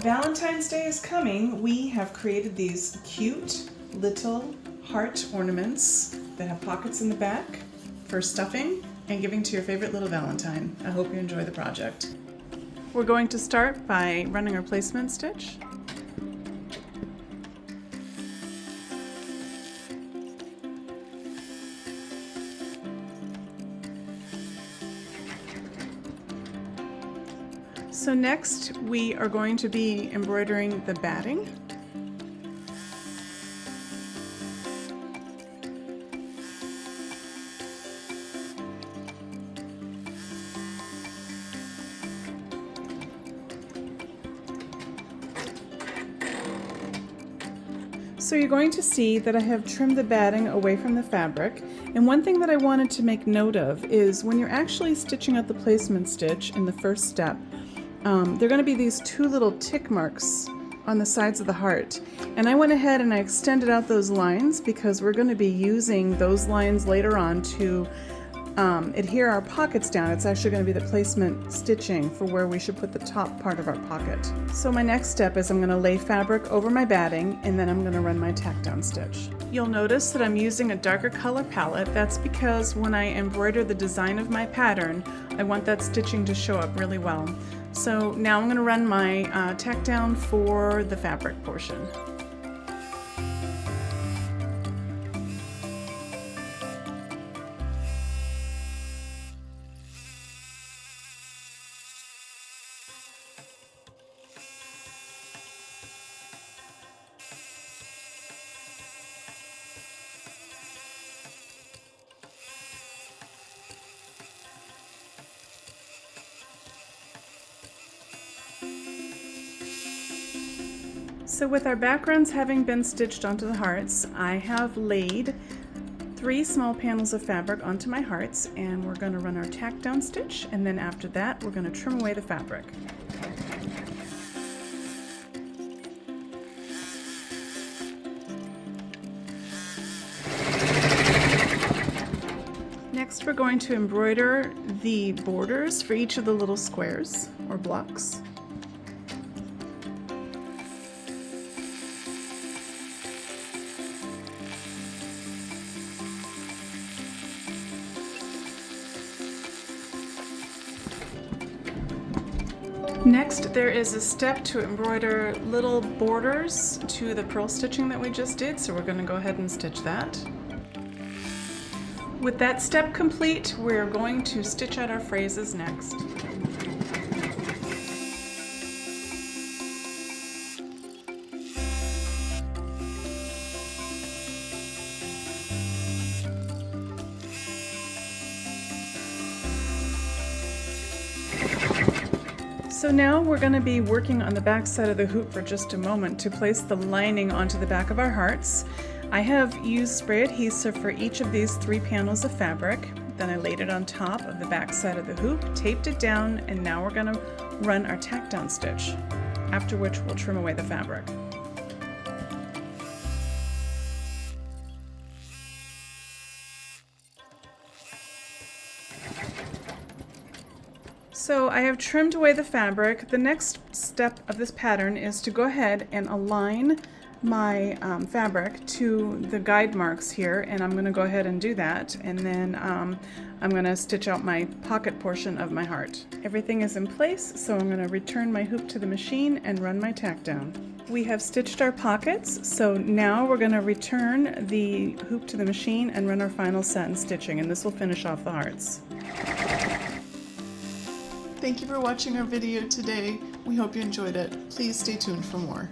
Valentine's Day is coming. We have created these cute little heart ornaments that have pockets in the back for stuffing and giving to your favorite little Valentine. I hope you enjoy the project. We're going to start by running our placement stitch. So next we are going to be embroidering the batting. So you're going to see that I have trimmed the batting away from the fabric, and one thing that I wanted to make note of is when you're actually stitching out the placement stitch in the first step, there are going to be these two little tick marks on the sides of the heart, and I went ahead and I extended out those lines because we're going to be using those lines later on to adhere our pockets down. It's actually going to be the placement stitching for where we should put the top part of our pocket. So my next step is I'm going to lay fabric over my batting, and then I'm going to run my tack down stitch. You'll notice that I'm using a darker color palette. That's because when I embroider the design of my pattern, I want that stitching to show up really well. So now I'm going to run my tack down for the fabric portion. So with our backgrounds having been stitched onto the hearts, I have laid 3 small panels of fabric onto my hearts, and we're going to run our tack down stitch, and then after that we're going to trim away the fabric. Next we're going to embroider the borders for each of the little squares or blocks. Next, there is a step to embroider little borders to the purl stitching that we just did, so we're going to go ahead and stitch that. With that step complete, we're going to stitch out our phrases next. So now we're going to be working on the back side of the hoop for just a moment to place the lining onto the back of our hearts. I have used spray adhesive for each of these 3 panels of fabric. Then I laid it on top of the back side of the hoop, taped it down, and now we're going to run our tack down stitch, after which we'll trim away the fabric. So I have trimmed away the fabric. The next step of this pattern is to go ahead and align my fabric to the guide marks here, and I'm going to go ahead and do that, and then I'm going to stitch out my pocket portion of my heart. Everything is in place, so I'm going to return my hoop to the machine and run my tack down. We have stitched our pockets, so now we're going to return the hoop to the machine and run our final satin stitching, and this will finish off the hearts. Thank you for watching our video today. We hope you enjoyed it. Please stay tuned for more.